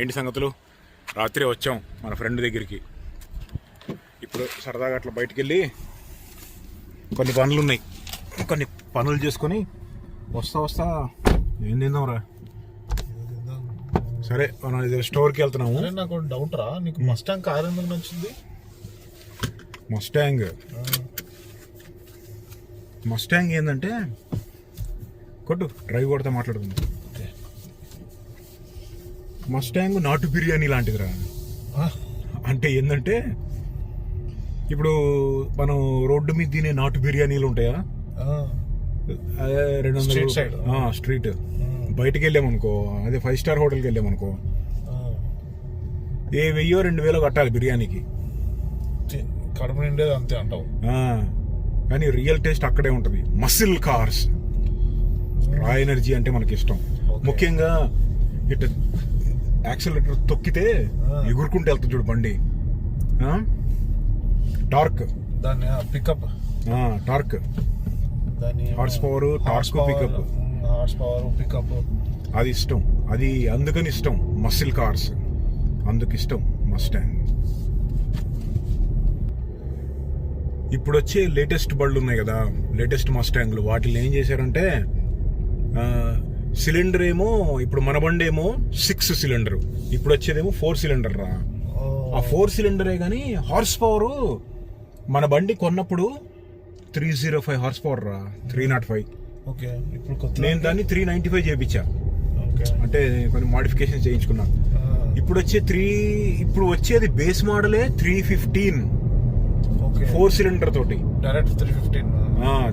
ఏంటి సంగతులు? రాత్రి వచ్చాం మన ఫ్రెండ్ దగ్గరికి. ఇప్పుడు సరదాగా అట్లా బయటికి వెళ్ళి కొన్ని పనులు ఉన్నాయి, కొన్ని పనులు చేసుకొని వస్తా ఏం తిందాంరా. సరే మనం ఇది స్టోర్కి వెళ్తున్నాము. నాకు డౌట్ రా, నీకు మస్టాంగ్ కార్ ఎందుకు నచ్చింది? మస్టాంగ్ ఏంటంటే కొట్టు డ్రైవ్ కొడితే మాట్లాడుకుందాం. మస్టాంగ్ నాటు బిర్యానీ లాంటిదిరా. అంటే ఏంటంటే ఇప్పుడు మనం రోడ్డు మీద తినే నాటు బిర్యానీలు ఉంటాయా, 200 స్ట్రీట్ బయటకు వెళ్ళామనుకో, అదే 5 స్టార్ హోటల్కి వెళ్ళామనుకో, 1000-2000 కట్టాలి బిర్యానీకి. కడుపు నిండేది అంతే అంటావు. కానీ రియల్ టేస్ట్ అక్కడే ఉంటుంది. మసిల్ కార్స్, రా ఎనర్జీ అంటే మనకి ఇష్టం. ముఖ్యంగా ఇటు యాక్సిలరేటర్ తొక్కితే ఎగురుకుంటూ వెళ్తుంది చూడు బండి. టార్క్, దాన్ని pickup, torque, horse power, torque, pickup, అది ఇష్టం. అది అందుకని ఇష్టం మసిల్ కార్స్, అందుకు ఇష్టం మస్టాంగ్. ఇప్పుడు వచ్చే లేటెస్ట్ బళ్ళు ఉన్నాయి కదా, లేటెస్ట్ మస్టాంగ్లు, వాటిని ఏం చేశారంటే సిలిండర్ ఏమో ఇప్పుడు మన బండి ఏమో 6 సిలిండర్, ఇప్పుడు వచ్చేదేమో 4 సిలిండర్ రా. ఆ 4 సిలిండరే కానీ హార్స్ పవర్ మన బండి కొన్నప్పుడు 305 హార్స్ పవర్ రా, 305. నేను దాన్ని 395 చేయించా, అంటే కొన్ని మోడిఫికేషన్ చేయించుకున్నా. ఇప్పుడు వచ్చేది బేస్ మోడలే 315, 4 సిలిండర్ తోటి డైరెక్ట్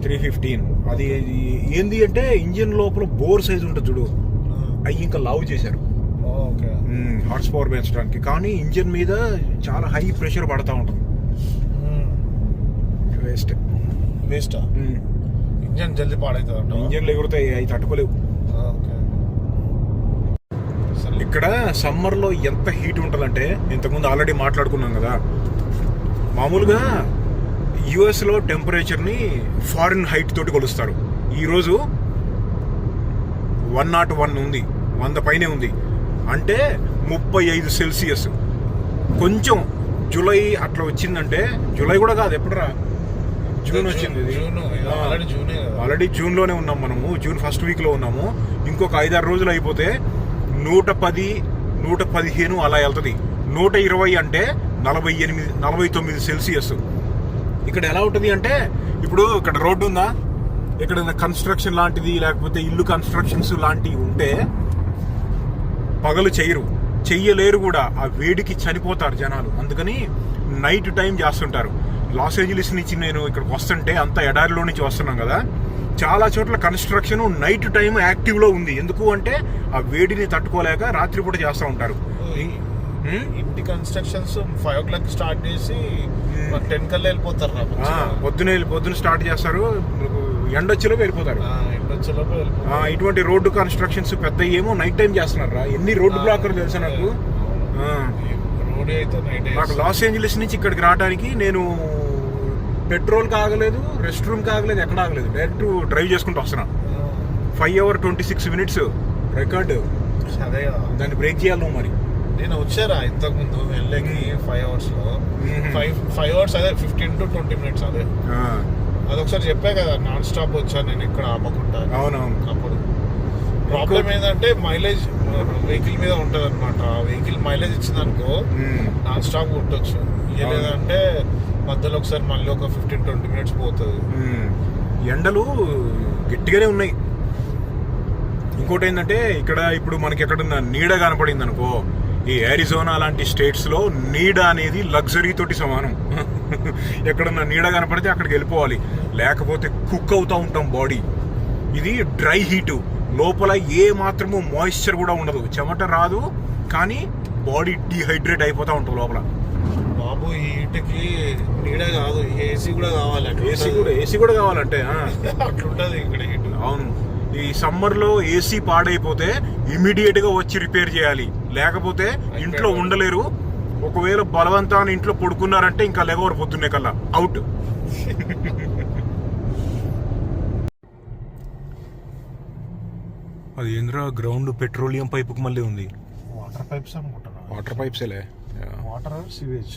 315. అది ఏంది అంటే ఇంజిన్ లోపల బోర్ సైజ్ ఉంటుంది చూడు, అవి ఇంకా లావు చేశారు హార్స్ పవర్ పెంచడానికి. కానీ ఇంజిన్ మీద చాలా హై ప్రెషర్ పడతా ఉంటుంది. వేస్ట్ ఇంజిన్ జల్దీ పాడవుతుంది. ఇంజిన్లు ఎగురుతాయి, అవి తట్టుకోలేవు. ఇక్కడ సమ్మర్లో ఎంత హీట్ ఉంటుందంటే, ఇంతకుముందు ఆల్రెడీ మాట్లాడుకున్నాం కదా, మామూలుగా యుఎస్లో టెంపరేచర్ని ఫారిన్ హైట్ తోటి కొలుస్తారు. ఈరోజు 101 ఉంది, 100 పైనే ఉంది, అంటే 35 సెల్సియస్. కొంచెం జూలై అట్లా వచ్చిందంటే, జూలై కూడా కాదు, ఎప్పుడురా, జూన్ వచ్చింది. ఆల్రెడీ జూన్లోనే ఉన్నాం మనము, జూన్ ఫస్ట్ వీక్లో ఉన్నాము. ఇంకొక 5-6 రోజులు అయిపోతే 110, 115 అలా వెళ్తుంది. 120 అంటే 48, 49 సెల్సియస్. ఇక్కడ ఎలా ఉంటుంది అంటే, ఇప్పుడు ఇక్కడ రోడ్డు ఉందా, ఇక్కడ కన్స్ట్రక్షన్ లాంటిది లేకపోతే ఇల్లు కన్స్ట్రక్షన్స్ లాంటివి ఉంటే పగలు చెయ్యలేరు కూడా, ఆ వేడికి చనిపోతారు జనాలు. అందుకని నైట్ టైం చేస్తుంటారు. లాస్ ఏంజలీస్ నుంచి నేను ఇక్కడికి వస్తుంటే, అంత ఎడారిలో నుంచి వస్తున్నాం కదా, చాలా చోట్ల కన్స్ట్రక్షన్ నైట్ టైం యాక్టివ్లో ఉంది. ఎందుకు అంటే ఆ వేడిని తట్టుకోలేక రాత్రిపూట చేస్తూ ఉంటారు. ఇంటి కన్స్ట్రక్షన్స్ 5 o'clock స్టార్ట్ చేసి 10 కల్లా వెళ్ళిపోతారు. పొద్దున స్టార్ట్ చేస్తారు, ఎండొచ్చేలోపు వెళ్ళిపోతారు. ఇటువంటి రోడ్డు కన్స్ట్రక్షన్స్ పెద్ద ఏమో నైట్ టైం చేస్తున్నారు రా. ఎన్ని రోడ్డు బ్లాకర్లు తెలుసా నాకు. నాకు లాస్ ఏంజలీస్ నుంచి ఇక్కడికి రావడానికి నేను పెట్రోల్ కాగలేదు, రెస్ట్ రూమ్ కాగలేదు, ఎక్కడ ఆగలేదు, డైరెక్ట్ డ్రైవ్ చేసుకుంటూ వస్తున్నా. 5 hours 26 minutes రికార్డు. దాన్ని బ్రేక్ చేయాలి నువ్వు. మరి నేను వచ్చారా ఇంతకు ముందు వెళ్ళకి 5 hours లో 5 hours అదే 15 to 20 minutes అదే. అదొకసారి చెప్పా కదా, నాన్ స్టాప్ వచ్చాను నేను ఇక్కడ ఆపకుండా. అవునవును. అప్పుడు ప్రాబ్లం ఏంటంటే మైలేజ్ వెహికల్ మీద ఉంటుంది అనమాట. వెహికల్ మైలేజ్ ఇచ్చిందనుకో నాన్ స్టాప్ కొట్టొచ్చు, ఇవ్వలేదంటే మధ్యలో ఒకసారి మళ్ళీ ఒక 15-20 minutes పోతుంది. ఎండలు గట్టిగానే ఉన్నాయి. ఇంకోటి ఏంటంటే, ఇక్కడ ఇప్పుడు మనకి ఎక్కడన్నా నీడ కనపడింది అనుకో, ఈ యారిజోనా లాంటి స్టేట్స్లో నీడ అనేది లగ్జరీ తోటి సమానం. ఎక్కడన్నా నీడ కనపడితే అక్కడికి వెళ్ళిపోవాలి, లేకపోతే కుక్ అవుతూ ఉంటాం బాడీ. ఇది డ్రై హీటు, లోపల ఏ మాత్రము మాయిశ్చర్ కూడా ఉండదు, చెమట రాదు, కానీ బాడీ డీహైడ్రేట్ అయిపోతూ ఉంటుంది లోపల. బాబు ఈ హీట్కి నీడ కాదు, ఏసీ కూడా కావాలి. ఏసీ కూడా కావాలంటే అట్లుంటుంది ఇక్కడ హీట్. అవును. ఈ సమ్మర్లో ఏసీ పాడైపోతే ఇమీడియట్గా వచ్చి రిపేర్ చేయాలి, లేకపోతే ఇంట్లో ఉండలేరు. ఒకవేళ బలవంతాన్ని ఇంట్లో పడుకున్నారంటే ఇంకా లెగవరు పొద్దున్నే కల్లా అవుట్. అది ఏంద్రా గ్రౌండ్ పెట్రోలియం పైపుకి మళ్ళీ ఉంది. వాటర్ పైప్స్ అనుకుంటున్నా. వాటర్ పైప్సేలే. Water sewage.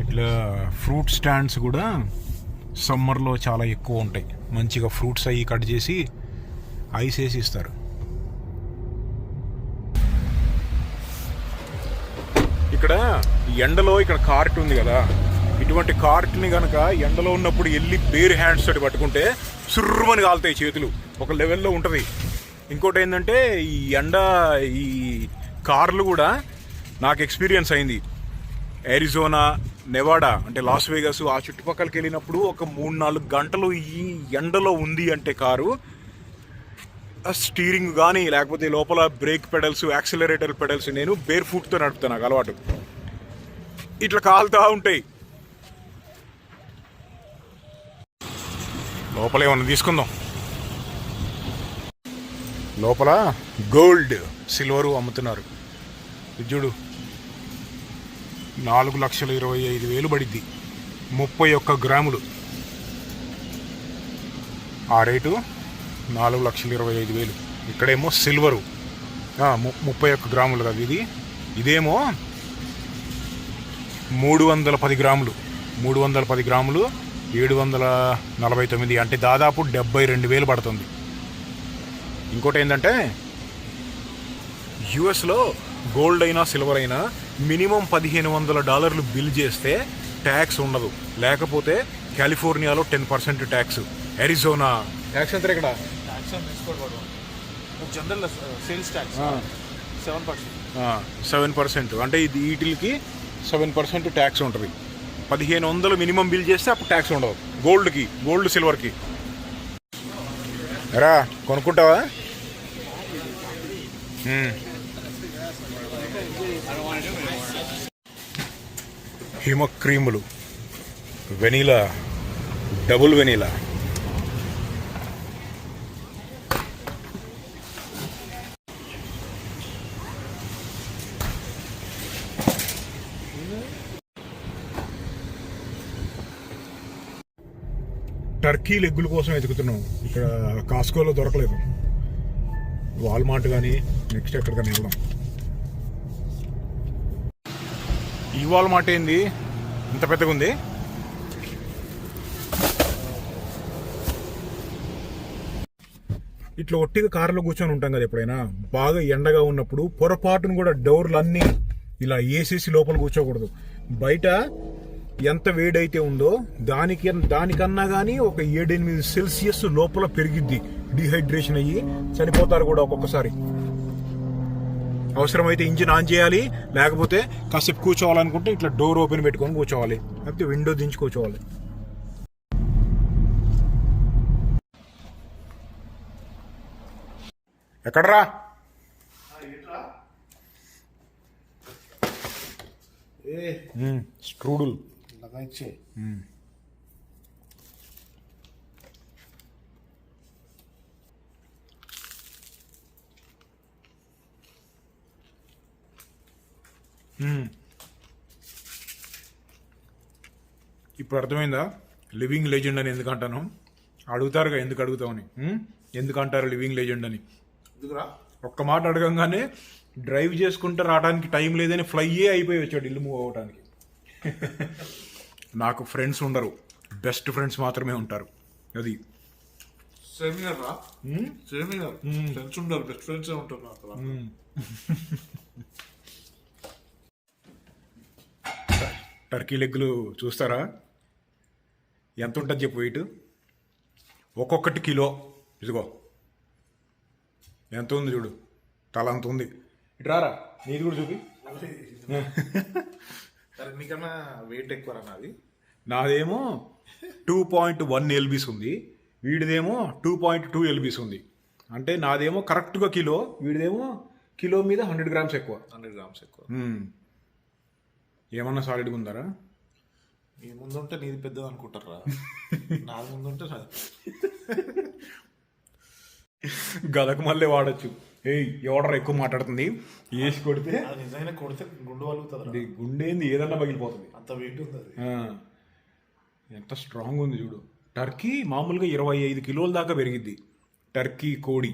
ఇట్లా ఫ్రూట్ స్టాండ్స్ కూడా సమ్మర్లో చాలా ఎక్కువ ఉంటాయి. మంచిగా ఫ్రూట్స్ అవి కట్ చేసి ఐస్ వేసి ఇస్తారు. ఇక్కడ ఎండలో ఇక్కడ కార్ట్ ఉంది కదా, ఇటువంటి కార్ట్ని కనుక ఎండలో ఉన్నప్పుడు వెళ్ళి బేర్ హ్యాండ్స్ తోటి పట్టుకుంటే సుర్రుమని కాలుతాయి చేతులు, ఒక లెవెల్లో ఉంటుంది. ఇంకోటి ఏంటంటే ఈ ఎండ ఈ కార్లు కూడా నాకు ఎక్స్పీరియన్స్ అయింది. అరిజోనా, నెవాడా అంటే లాస్ వేగస్ ఆ చుట్టుపక్కలకి వెళ్ళినప్పుడు ఒక 3-4 గంటలు ఈ ఎండలో ఉంది అంటే కారు, స్టీరింగ్ కానీ లేకపోతే లోపల బ్రేక్ పెడల్స్, యాక్సిలరేటర్ పెడల్స్ నేను బేర్ ఫుట్తో నడుపుతాను, నాకు అలవాటు. ఇట్లా కాలుతూ ఉంటాయి. లోపల ఏమన్నా తీసుకుందాం. లోపల గోల్డ్, సిల్వరు అమ్ముతున్నారు. ఇది చూడు, 4,25,000 పడిద్ది, 31 గ్రాములు. ఆ రేటు 4,25,000. ఇక్కడేమో సిల్వరు 31 గ్రాములు కదా ఇది. ఇదేమో 310 గ్రాములు. 310 గ్రాములు 749, అంటే దాదాపు 72,000 పడుతుంది. ఇంకోటి ఏంటంటే యుఎస్లో గోల్డ్ అయినా సిల్వర్ అయినా మినిమం $1,500 బిల్ చేస్తే ట్యాక్స్ ఉండదు. లేకపోతే కాలిఫోర్నియాలో 10% ట్యాక్స్, అరిజోనా ట్యాక్స్ ఎంత ఇక్కడ జనరల్ సేల్స్ ట్యాక్స్ 7%. అంటే ఇది వీటికి 7% ట్యాక్స్ ఉంటుంది. 1,500 మినిమం బిల్ చేస్తే అప్పుడు ట్యాక్స్ ఉండదు గోల్డ్కి, గోల్డ్ సిల్వర్కి. రా కొనుక్కుంటావా? హిమ క్రీములు, వెనీలా, డబుల్ వెనీలా. టర్కీ లెగ్గుల కోసం వెతుకుతున్నాం. ఇక్కడ కాస్కోలో దొరకలేదు. వాల్మార్ట్ కానీ నెక్స్ట్ ఎక్కడికైనా వెళ్దాం. ఈ వాల్మార్ట్ ఏంది ఇంత పెద్దగా ఉంది? ఇట్లా ఒట్టిగా కారులో కూర్చొని ఉంటాం కదా ఎప్పుడైనా, బాగా ఎండగా ఉన్నప్పుడు పొరపాటును కూడా డోర్లు అన్నీ ఇలా వేసేసి లోపల కూర్చోకూడదు. బయట ఎంత వేడైతే ఉందో దానికన్నా కానీ ఒక 7-8 సెల్సియస్ లోపల పెరిగిద్ది. డిహైడ్రేషన్ అయ్యి చనిపోతారు కూడా ఒక్కొక్కసారి. అవసరమైతే ఇంజిన్ ఆన్ చేయాలి, లేకపోతే కాసేపు కూర్చోవాలనుకుంటే ఇట్లా డోర్ ఓపెన్ పెట్టుకొని కూర్చోవాలి, లేకపోతే విండో దించి కూర్చోవాలి. ఎక్కడరా? స్ట్రూడుల్ लगाइछे. ఇప్పుడు అర్థమైందా లివింగ్ లెజెండ్ అని ఎందుకు అంటాను? అడుగుతారుగా ఎందుకు అడుగుతామని. ఎందుకు అంటారు లివింగ్ లెజెండ్ అని? ఒక్క మాట అడగంగానే డ్రైవ్ చేసుకుంటూ రావడానికి టైం లేదని ఫ్లైయే అయిపోయి వచ్చాడు ఇల్లు మూవ్ అవ్వడానికి. నాకు ఫ్రెండ్స్ ఉండరు, బెస్ట్ ఫ్రెండ్స్ మాత్రమే ఉంటారు. అది ఫ్రెండ్స్ ఉండరు, బెస్ట్ ఫ్రెండ్స్ ఉంటారు. టర్కీ లెగ్గులు చూస్తారా? ఎంత ఉంటుంది చెప్పు వెయిట్? ఒక్కొక్కటి కిలో. ఇదిగో ఎంత ఉంది చూడు, తల అంత ఉంది. ఇటు రారా, నీది కూడా చూపి. నీకన్నా వెయిట్ ఎక్కువ నాది. నాదేమో 2.1 LBs ఉంది, వీడిదేమో 2.2 LBs ఉంది. అంటే నాదేమో కరెక్ట్గా కిలో, వీడిదేమో కిలో మీద 100 గ్రామ్స్ ఎక్కువ. 100 గ్రామ్స్ ఎక్కువ. ఏమన్నా సాలిడ్గా ఉందారా? నీ ముందుంటే నీది పెద్దది అనుకుంటారా? నాది ముందుంటే గదకు మళ్ళీ వాడచ్చు. ఎవడరా ఎక్కువ మాట్లాడుతుంది, వేసి కొడితే నిజంగానే కొడితే గుండు వలుగుతుంది. గుండేంది ఏదన్నా పగిలిపోతుంది, అంత వెయిట్ ఉంది. ఎంత స్ట్రాంగ్ ఉంది చూడు. టర్కీ మామూలుగా 25 కిలోల దాకా పెరిగిద్ది. టర్కీ కోడి.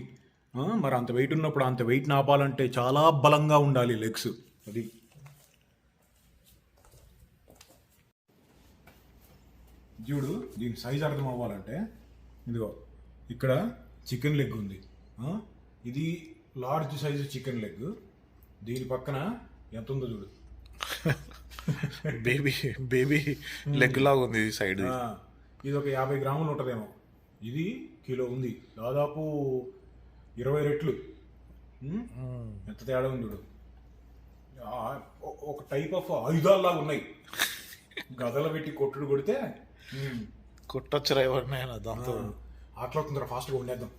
మరి అంత వెయిట్ ఉన్నప్పుడు అంత వెయిట్ నాపాలంటే చాలా బలంగా ఉండాలి లెగ్స్. అది చూడు, దీని సైజ్ అర్థం అవ్వాలంటే ఇదిగో ఇక్కడ చికెన్ లెగ్ ఉంది. ఇది లార్జ్ సైజు చికెన్ లెగ్. దీని పక్కన ఎంత ఉందో చూడు. బేబీ లెగ్ లాగా ఉంది సైడ్. ఇది ఒక 50 గ్రాములు ఉంటుందేమో. ఇది కిలో ఉంది, దాదాపు 20 రెట్లు. ఎంత తేడా ఉంది చూడు. ఒక టైప్ ఆఫ్ ఆయుధాల్లాగా ఉన్నాయి. గదల పెట్టి కొట్టుడు కొడితే కొట్టొచ్చరా ఎవరినైనా దాంతో. ఆటలో తొందర ఫాస్ట్గా ఉండేద్దాం.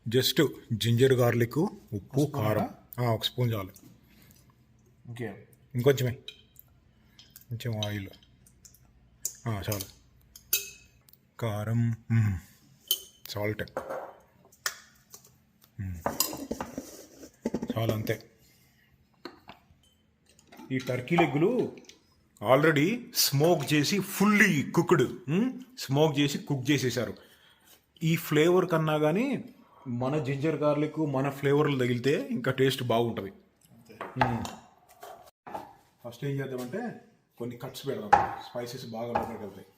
జస్ట్ జింజర్ గార్లిక్, ఉప్పు, కారం, ఒక స్పూన్ చాలు. ఇంకొంచెమే, కొంచెం ఆయిల్ చాలు. కారం, సాల్ట్ చాలు, అంతే. ఈ టర్కీ లెగ్గులు ఆల్రెడీ స్మోక్ చేసి ఫుల్లీ కుక్డ్, స్మోక్ చేసి కుక్ చేసేసారు. ఈ ఫ్లేవర్ కన్నా కానీ మన జింజర్ గార్లిక్ మన ఫ్లేవర్లు తగిలితే ఇంకా టేస్ట్ బాగుంటుంది. ఫస్ట్ ఏం చేద్దామంటే కొన్ని కట్స్ పెడదాం, స్పైసెస్ బాగా లోపలికి వెళ్తాయి.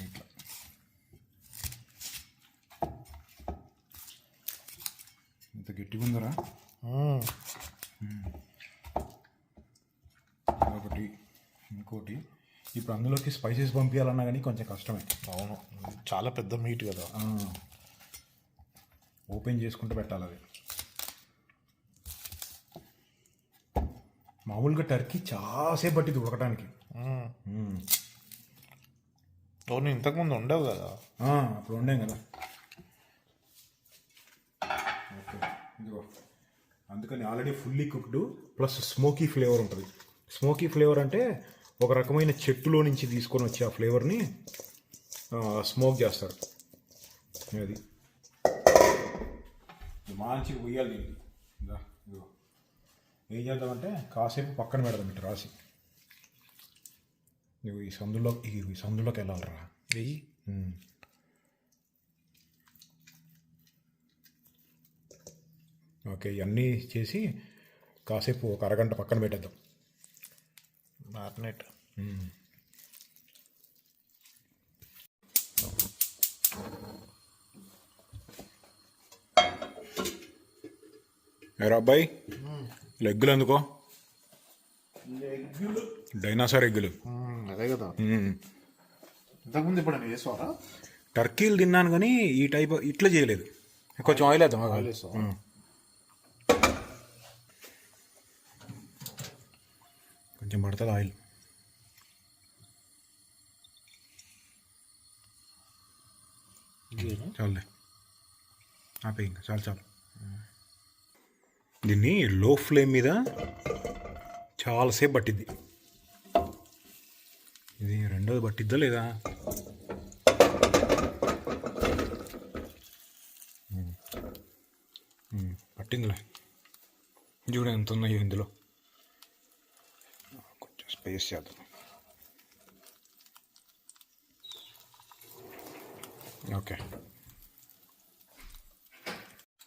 ఇట్లా ఇంత గట్టిగా ఉందరా. ఒకటి, ఇంకోటి. ఇప్పుడు అందులోకి స్పైసెస్ పంపించాలన్నా కానీ కొంచెం కష్టమే. అవును, చాలా పెద్ద మీట్ కదా. ఓపెన్ చేసుకుంటూ పెట్టాలి అది. మామూలుగా టర్కీ చాలాసేపు పట్టింది ఉడకటానికి. అవును, ఇంతకుముందు ఉండవు కదా. అప్పుడు ఉండే కదా. ఓకే, ఇదిగో. అందుకని already fully cooked plus smoky flavour ఉంటుంది. స్మోకీ ఫ్లేవర్ అంటే ఒక రకమైన చెట్టులో నుంచి తీసుకొని వచ్చి ఆ ఫ్లేవర్ని స్మోక్ చేస్తారు. అది మంచిగా ఉయ్యాలి దీనికి. ఇదిగో ఏం చేద్దామంటే కాసేపు పక్కన పెడదాం ఇటు రాసి. నువ్వు ఈ సందులోకి వెళ్ళాలరా. ఓకే, ఇవన్నీ చేసి కాసేపు ఒక అరగంట పక్కన పెట్టేద్దాం. మ్యారినేట్. ఏరా అబ్బాయి, లెగ్గులు ఎందుకో? డైనాసార్ ఎగ్గులు. అదే కదా. ఇంతకుముందు ఇప్పుడు నేను చేసావా? టర్కీలు తిన్నాను కానీ ఈ టైప్ ఇట్లా చేయలేదు. కొంచెం ఆయిల్ వేద్దాం. కొంచెం పడుతుంది ఆయిల్. చాలులే, ఆపే ఇంకా. చాలు చాలు. దీన్ని లో ఫ్లేమ్ మీద చాలాసేపు పట్టిద్ది. ఇది రెండోది పట్టిద్దా లేదా? పట్టిందిలే. చూడ ఎంత ఉన్నాయో ఇందులో. కొంచెం స్పేస్ చేద్దాం. ఓకే,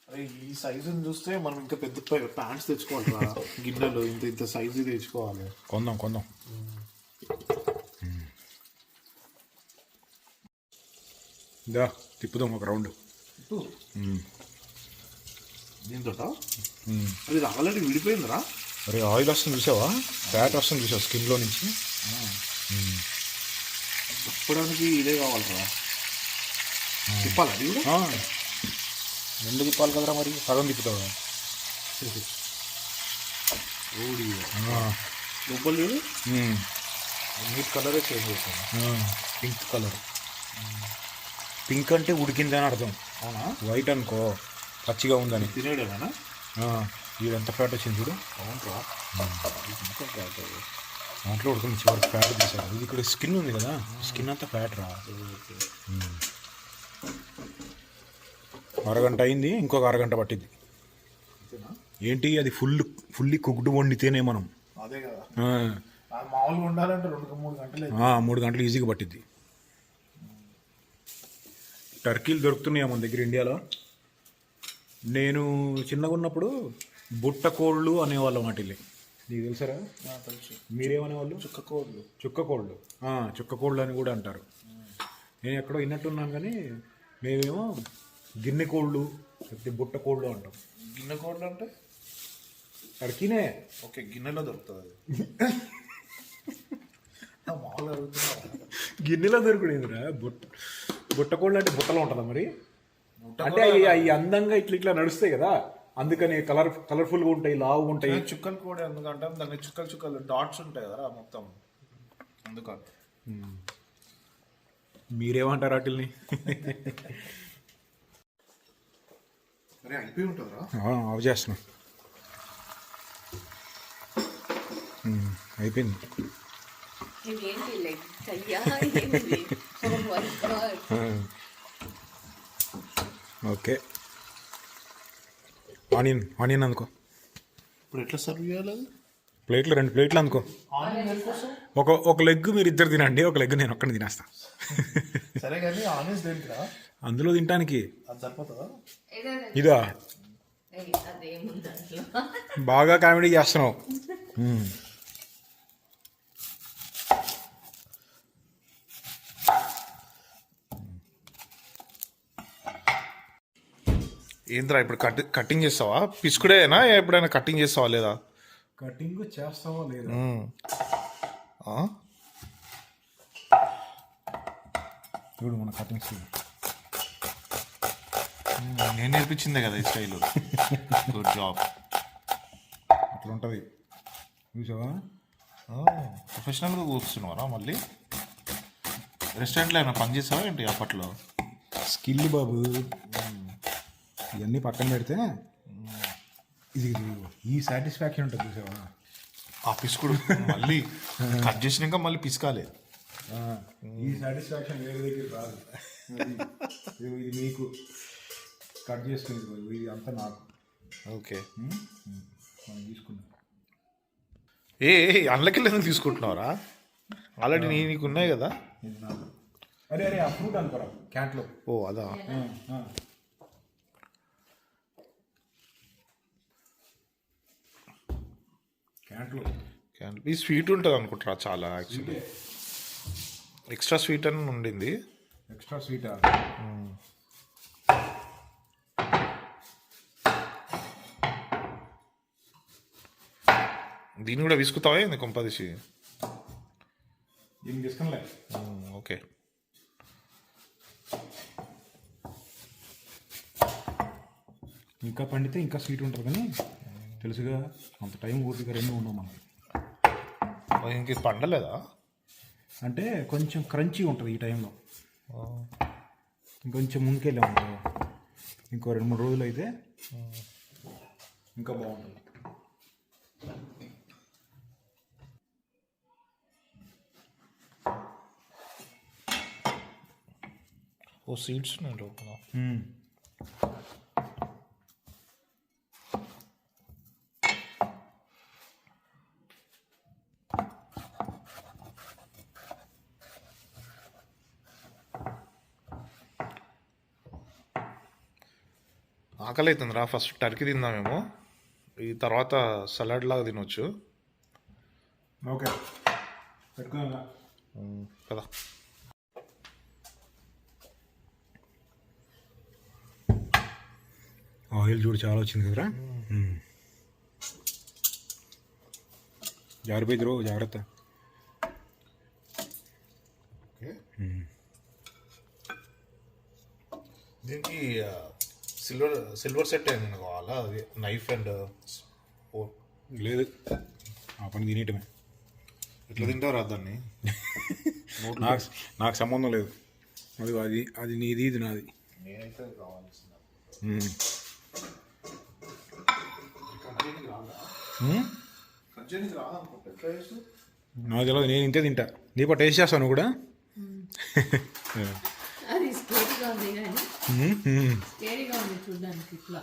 అరే ఈ సైజుని చూస్తే మనం ఇంకా పెద్ద ప్యాంట్స్ తెచ్చుకోవాలి. గిన్నెలు ఇంత ఇంత సైజు తెచ్చుకోవాలి. కొందాం. దా తిప్పుదాం ఒక రౌండ్. దీంతో అది ఆల్రెడీ విడిపోయిందిరా. అరే ఆయిల్ వస్తుంది చూసావా? ఫ్యాట్ వస్తుంది చూసావా స్కిన్లో నుంచి? తిప్పడానికి ఇదే కావాలరా. తిప్పాలి అది కూడా. రెండు తిప్పాలి కదరా, మరి సగం తిప్పుతావా? లోపల లేదు. నీట్ కలరే చేంజ్ చేస్తాను. Pink colour. పింక్ అంటే ఉడికిందని అర్థం. అవునా? వైట్ అనుకో పచ్చిగా ఉందని. తినేడేనా? ఇది ఎంత ఫ్యాట్ వచ్చింది చూడు. అవునరా, దాంట్లో ఉడుకుని చివరికి ఫ్యాట్ తీసారు. ఇది ఇక్కడ స్కిన్ ఉంది కదా, స్కిన్ అంతా ఫ్యాట్ రా. అరగంట అయింది, ఇంకొక అరగంట పట్టింది. ఏంటి అది ఫుల్లీ కుక్డ్ వండితేనే మనం. అదే కదా. మామూలుగా ఉండాలంటే 2-3 గంటలు 3 గంటలు ఈజీగా పట్టిద్ది. టర్కీలు దొరుకుతున్నాయా మన దగ్గర ఇండియాలో? నేను చిన్నగా ఉన్నప్పుడు బుట్ట కోళ్ళు అనేవాళ్ళం వాటిల్ని. నీకు తెలుసారా? తెలుసు. మీరేమనేవాళ్ళు? చుక్క కోళ్ళు. చుక్క కోళ్ళు అని కూడా అంటారు. నేను ఎక్కడో విన్నట్టున్నాను కానీ మేమేమో గిన్నె కోళ్ళు లేకపోతే బుట్ట కోళ్ళు అంటాం. గిన్నె కోళ్ళు అంటే టర్కీనే. ఓకే, గిన్నెలో దొరుకుతుంది అది మామూలుగా అడుగుతున్నా. గిన్నెలో దొరుకుతుందిరా. బుట్ట కోళ్ళు అంటే బుట్టలో ఉంటుందా మరి? అంటే అవి అందంగా ఇట్లా నడుస్తాయి కదా, అందుకని కలర్ఫుల్గా ఉంటాయి, లావుగా ఉంటాయి. చుక్కలు కూడా ఎందుకంటే దాని చుక్కలు డాట్స్ ఉంటాయి కదా మొత్తం, అందుకని. మీరేమంటారు వాటిల్ని? అరే అయిపోయి ఉంటుందా? ఆఫ్ చేస్తున్నా. అయిపోయింది. ఓకే, ఆనియన్ అందుకో. ఇప్పుడు ఎట్లా సర్వ్ చేయాలి? 2 ప్లేట్లు అందుకో. ఒక లెగ్ మీరు ఇద్దరు తినండి, ఒక లెగ్ నేను ఒక్కడిని తినేస్తా. సరే కానీ ఆనియన్స్ దేనికిరా? అందులో తినడానికి. అది సరిపోతుందా? ఇదా బాగా కామెడీ చేస్తున్నావు. ఏంద్రా ఇప్పుడు కటింగ్ చేస్తావా? పిసుకుడేనా ఎప్పుడైనా కటింగ్ చేస్తావా లేదా? కటింగ్ చేస్తావా లేదా? చూడు మన కటింగ్స్. నేను నేర్పించిందే కదా ఈ స్టైల్. Good job. అట్లా ఉంటుంది చూసావా? ప్రొఫెషనల్గా కూర్చున్నావరా? మళ్ళీ రెస్టారెంట్లో ఏమైనా పని చేస్తావా ఏంటి అప్పట్లో? స్కిల్ బాబు. ఇవన్నీ పక్కన పెడితే ఇది ఈ సాటిస్ఫాక్షన్ ఉంటుంది చూసావా? ఆ పిసుకుడు మళ్ళీ కట్ చేసినాక మళ్ళీ పిసుకాలి. ఈ సాటిస్ఫాక్షన్ వేరే దగ్గర రాదు. ఇది మీకు కట్ చేసుకునేది, ఇది అంతా నాకు. ఓకే, మనం తీసుకున్నాం. అందులోకి ఎందుకు తీసుకుంటున్నావురా? ఆల్రెడీ నీకు ఉన్నాయి కదా. అరే ఆ ఫ్రూట్ అనుకోరా క్యాట్లో. ఓ అదా. క్యాట్లో ఈ స్వీట్ ఉంటుంది అనుకుంటారా? చాలా యాక్చువల్లీ ఎక్స్ట్రా స్వీట్ అని ఉండింది. ఎక్స్ట్రా స్వీటా? దీన్ని కూడా విసుకుతావా ఏంది కొంపదీసి? దీన్ని తీసుకునిలే. ఓకే, ఇంకా పండితే ఇంకా స్వీట్ ఉంటుంది కానీ తెలుసుగా అంత టైం పూర్తిగా 2 ఉన్నాం మనం. ఇంక పండలేదా? అంటే కొంచెం క్రంచీ ఉంటుంది ఈ టైంలో. ఇంకొంచెం ముందుకెళ్ళాము ఇంకో 2-3 రోజులు అయితే ఇంకా బాగుంటుంది. ఓ సీడ్స్ ఉన్నాయి లోపల. ఆకలి అవుతుందిరా. ఫస్ట్ టర్కీ తిందామేమో, ఈ తర్వాత సలాడ్ లాగా తినొచ్చు. ఓకే పెట్టుకున్నా కదా. ఆయిల్ చూడు చాలా వచ్చింది కదరా. జారిపోయింది రో, జాగ్రత్త. ఓకే, దీనికి సిల్వర్ సెట్ ఏమైనా కావాలా? అది నైఫ్ అండ్ లేదు, ఆ పని తినేయటమే. ఎట్లా తింటారా దాన్ని? నాకు సంబంధం లేదు. అది నీది, ఇది నాది. నేనైతే కావాల్సిన నాకు తెలియదు, నేను ఇంతే తింటా. దీపా టేస్ట్ చేస్తాను కూడా. అది స్కేరీగా ఉంది కానీ స్కేరీగా ఉంది చూడడానికి ఇట్లా.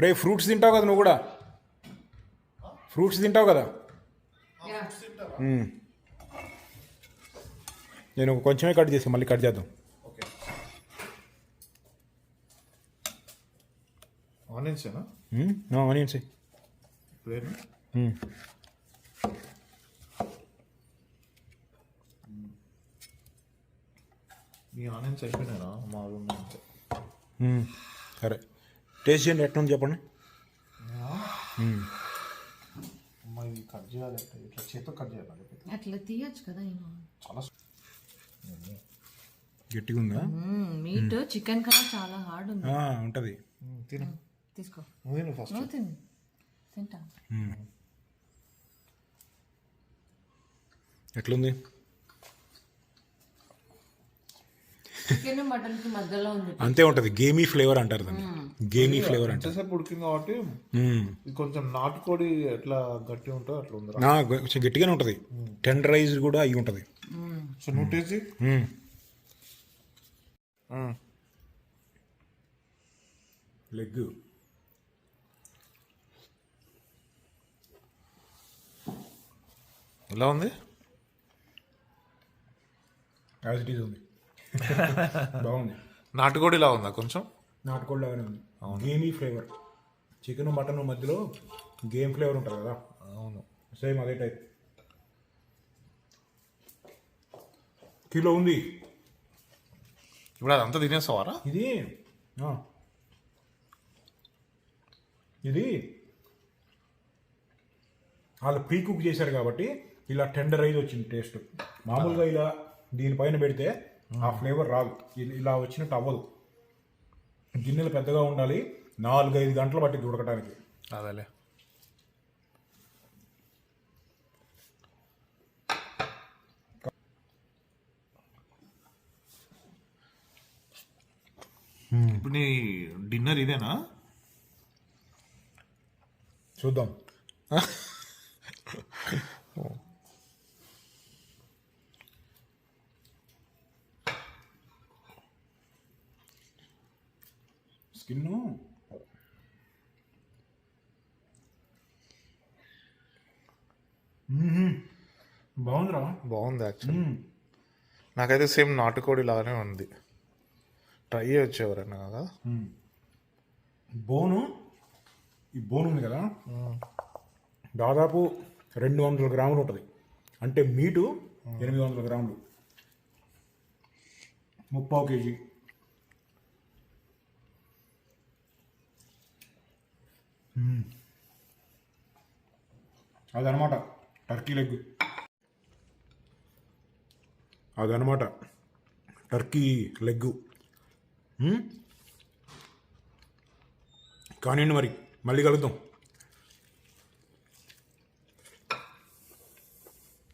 రే ఫ్రూట్స్ తింటావు కదా నువ్వు కూడా, ఫ్రూట్స్ తింటావు కదా. యా. నేను కొంచెమే కట్ చేసి మళ్ళీ కట్ చేద్దాం. ఓకే ఆనియన్సేనా ఆనియన్స్. ప్లేన్ మీ ఆనియన్స్ అయిపోయినారా మా రూమ్ నుంచి సరే టేస్ట్ చేయండి ఎట్లా చెప్పండి. అమ్మ ఇది కట్ చేయాలి ఇట్లా చేతితో కట్ చేయాలి అట్లా తీయచ్చు కదా చాలా గట్టిగా ఉందా? మీట్ చికెన్ కన్నా చాలా హార్డ్ ఉంది. ఉంటుంది. తిను తీసుకో నువ్వు ఫస్ట్ నువ్వు తిను తింటా. ఎట్లుంది? చికెన్ మటన్ కి మధ్యలో ఉంది. అంతే ఉంటుంది. గేమీ ఫ్లేవర్ అంటారు దాన్ని. గేమీ ఫ్లేవర్ అంటారు. ఎంతసేపు ఉడికింది కాబట్టి ఇది కొంచెం నాటుకోడి ఎట్లా గట్టి ఉంటుందో అట్లా ఉంది కొంచెం గట్టిగానే ఉంటుంది. టెండరైజ్ కూడా అయి ఉంటుంది. సో నువ్వు టేస్ట్ లెగ్ ఎలా ఉంది? యాజ్ ఇట్ ఈజ్ ఉంది. బాగుంది. నాటుకోడి ఇలా ఉందా? కొంచెం నాటుకోడి లాగానే ఉంది. గేమీ ఫ్లేవర్. చికెన్ మటన్ మధ్యలో గేమ్ ఫ్లేవర్ ఉంటుంది కదా. అవును సేమ్ అదే టైప్. కిలో ఉంది. ఇప్పుడు అదంతా తినేస్తావారా? ఇది వాళ్ళు ప్రీ కుక్ చేశారు కాబట్టి ఇలా టెండరైజ్ వచ్చింది టేస్ట్. మామూలుగా ఇలా దీనిపైన పెడితే ఆ ఫ్లేవర్ రాదు. ఇలా వచ్చినట్టు అవ్వదు. గిన్నెలు పెద్దగా ఉండాలి. 4-5 గంటలు బట్టి ఉడకడానికి. అదేలే. ఇప్పుడు నీ డిన్నర్ ఇదేనా? చూద్దాం. స్కిన్ బాగుందిరా. బాగుంది యాక్చువల్లీ. నాకైతే సేమ్ నాటుకోడి లాగానే ఉంది. ట్రై చేయొచ్చు ఎవరైనా కదా. బోను ఈ బోన్ ఉంది కదా దాదాపు 200 గ్రాములు ఉంటుంది. అంటే మీటు 800 గ్రాములు, 30 కేజీ. అదనమాట టర్కీ లెగ్. అదనమాట టర్కీ లెగ్గు. కానివ్వండి మరి, మళ్ళీ కలుద్దాం.